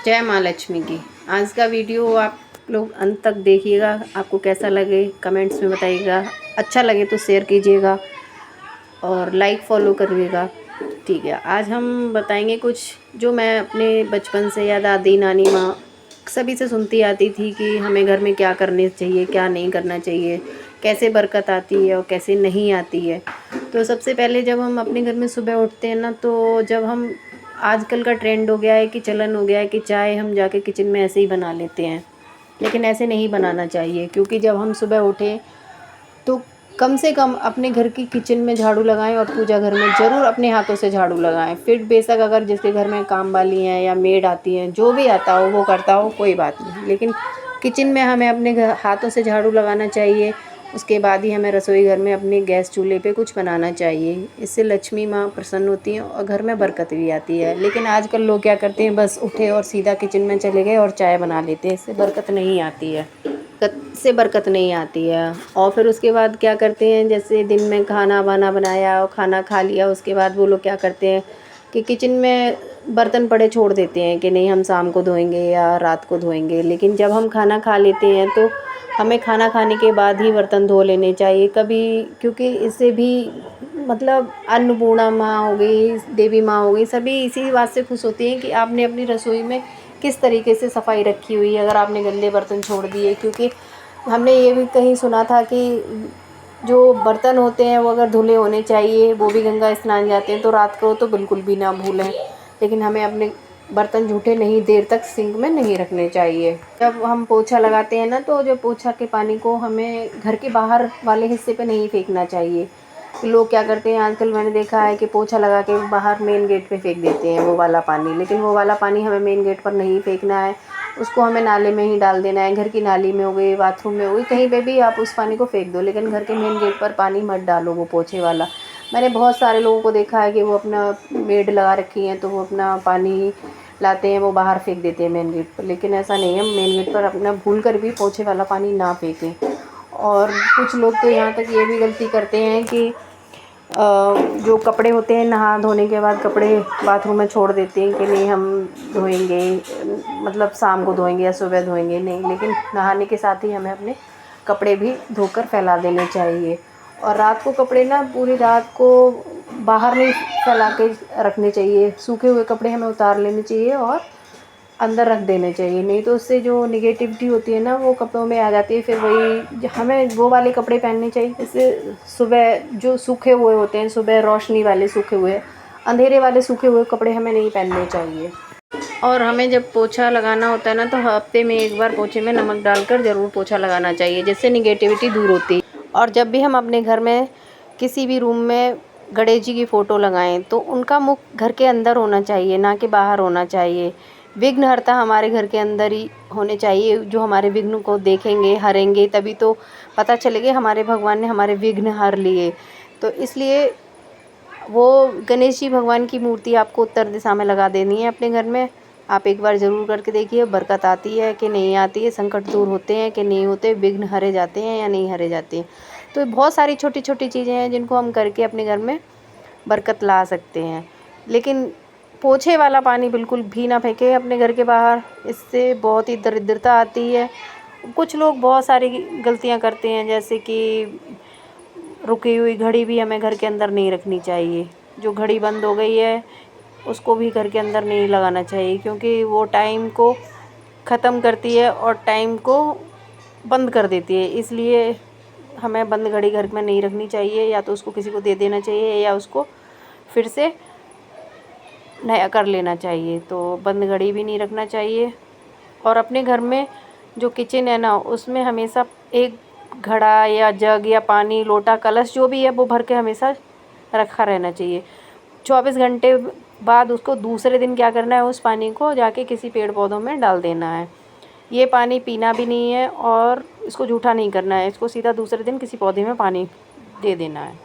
जय माँ लक्ष्मी की। आज का वीडियो आप लोग अंत तक देखिएगा, आपको कैसा लगे कमेंट्स में बताइएगा। अच्छा लगे तो शेयर कीजिएगा और लाइक फॉलो करिएगा। ठीक है, आज हम बताएंगे कुछ जो मैं अपने बचपन से या दादी नानी माँ सभी से सुनती आती थी कि हमें घर में क्या करने चाहिए, क्या नहीं करना चाहिए, कैसे बरकत आती है और कैसे नहीं आती है। तो सबसे पहले जब हम अपने घर में सुबह उठते हैं ना, तो जब हम आजकल का ट्रेंड हो गया है कि चलन हो गया है कि चाय हम जाके किचन में ऐसे ही बना लेते हैं, लेकिन ऐसे नहीं बनाना चाहिए। क्योंकि जब हम सुबह उठें तो कम से कम अपने घर की किचन में झाड़ू लगाएं और पूजा घर में ज़रूर अपने हाथों से झाड़ू लगाएं। फिर बेशक अगर जिसके घर में काम वाली हैं या मेड आती हैं, जो भी आता हो वो करता हो, कोई बात नहीं, लेकिन किचन में हमें अपने हाथों से झाड़ू लगाना चाहिए। उसके बाद ही हमें रसोई घर में अपने गैस चूल्हे पे कुछ बनाना चाहिए। इससे लक्ष्मी माँ प्रसन्न होती हैं और घर में बरकत भी आती है। लेकिन आजकल लोग क्या करते हैं, बस उठे और सीधा किचन में चले गए और चाय बना लेते हैं। इससे बरकत नहीं आती है, बरकत नहीं आती है। और फिर उसके बाद क्या करते हैं, जैसे दिन में खाना वाना बनाया और खाना खा लिया, उसके बाद वो लोग क्या करते हैं कि किचन में बर्तन पड़े छोड़ देते हैं कि नहीं हम शाम को धोएंगे या रात को धोएंगे। लेकिन जब हम खाना खा लेते हैं तो हमें खाना खाने के बाद ही बर्तन धो लेने चाहिए कभी, क्योंकि इससे भी मतलब अन्नपूर्णा माँ हो गई, देवी माँ हो गई, सभी इसी बात से खुश होती हैं कि आपने अपनी रसोई में किस तरीके से सफाई रखी हुई है, अगर आपने गंदे बर्तन छोड़ दिए। क्योंकि हमने ये भी कहीं सुना था कि जो बर्तन होते हैं वो अगर धुले होने चाहिए, वो भी गंगा स्नान जाते हैं, तो रात को तो बिल्कुल भी ना भूलें। लेकिन हमें अपने बर्तन झूठे नहीं देर तक सिंक में नहीं रखने चाहिए। जब हम पोछा लगाते हैं ना, तो जो पोछा के पानी को हमें घर के बाहर वाले हिस्से पे नहीं फेंकना चाहिए। लोग क्या करते हैं आजकल, मैंने देखा है कि पोछा लगा के बाहर मेन गेट पे फेंक देते हैं वो वाला पानी। लेकिन वो वाला पानी हमें मेन गेट पर नहीं फेंकना है, उसको हमें नाले में ही डाल देना है। घर की नाली में हो गई, बाथरूम में हो गई, कहीं पे भी आप उस पानी को फेंक दो, लेकिन घर के मेन गेट पर पानी मत डालो वो पोछे वाला। मैंने बहुत सारे लोगों को देखा है कि वो अपना मेड लगा रखी हैं तो वो अपना पानी लाते हैं, वो बाहर फेंक देते हैं मेन गेट पर। लेकिन ऐसा नहीं है, मेन गेट पर अपना भूल कर भी पोछे वाला पानी ना फेंकें। और कुछ लोग तो यहाँ तक ये भी गलती करते हैं कि जो कपड़े होते हैं नहा धोने के बाद कपड़े बाथरूम में छोड़ देते हैं कि नहीं हम धोएंगे, मतलब शाम को धोएंगे या सुबह धोएंगे, नहीं, लेकिन नहाने के साथ ही हमें अपने कपड़े भी धोकर फैला देने चाहिए। और रात को कपड़े ना पूरी रात को बाहर नहीं फैला के रखने चाहिए, सूखे हुए कपड़े हमें उतार लेने चाहिए और अंदर रख देने चाहिए। नहीं तो उससे जो निगेटिविटी होती है ना वो कपड़ों में आ जाती है। फिर वही हमें वो वाले कपड़े पहनने चाहिए जैसे सुबह जो सूखे हुए होते हैं, सुबह रोशनी वाले सूखे हुए, अंधेरे वाले सूखे हुए कपड़े हमें नहीं पहनने चाहिए। और हमें जब पोछा लगाना होता है ना, तो हफ्ते में एक बार पोछे में नमक डालकर ज़रूर पोछा लगाना चाहिए, जिससे निगेटिविटी दूर होती है। और जब भी हम अपने घर में किसी भी रूम में गणेश जी की फ़ोटो लगाएं तो उनका मुख घर के अंदर होना चाहिए, ना कि बाहर होना चाहिए। विघ्नहर्ता हमारे घर के अंदर ही होने चाहिए, जो हमारे विघ्न को देखेंगे, हरेंगे, तभी तो पता चलेगा हमारे भगवान ने हमारे विघ्न हर लिए। तो इसलिए वो गणेश जी भगवान की मूर्ति आपको उत्तर दिशा में लगा देनी है अपने घर में। आप एक बार ज़रूर करके देखिए, बरकत आती है कि नहीं आती है, संकट दूर होते हैं कि नहीं होते, विघ्न हरे जाते हैं या नहीं हरे जाते हैं। तो बहुत सारी छोटी छोटी चीज़ें हैं जिनको हम करके अपने घर में बरकत ला सकते हैं। लेकिन पोछे वाला पानी बिल्कुल भी ना फेंके अपने घर के बाहर, इससे बहुत ही दरिद्रता आती है। कुछ लोग बहुत सारी गलतियां करते हैं, जैसे कि रुकी हुई घड़ी भी हमें घर के अंदर नहीं रखनी चाहिए। जो घड़ी बंद हो गई है उसको भी घर के अंदर नहीं लगाना चाहिए, क्योंकि वो टाइम को ख़त्म करती है और टाइम को बंद कर देती है। इसलिए हमें बंद घड़ी घर में नहीं रखनी चाहिए, या तो उसको किसी को दे देना चाहिए या उसको फिर से नया कर लेना चाहिए। तो बंद घड़ी भी नहीं रखना चाहिए। और अपने घर में जो किचन है ना, उसमें हमेशा एक घड़ा या जग या पानी लोटा कलश जो भी है वो भर के हमेशा रखा रहना चाहिए। 24 घंटे बाद उसको दूसरे दिन क्या करना है, उस पानी को जाके किसी पेड़ पौधों में डाल देना है। ये पानी पीना भी नहीं है और इसको जूठा नहीं करना है, इसको सीधा दूसरे दिन किसी पौधे में पानी दे देना है।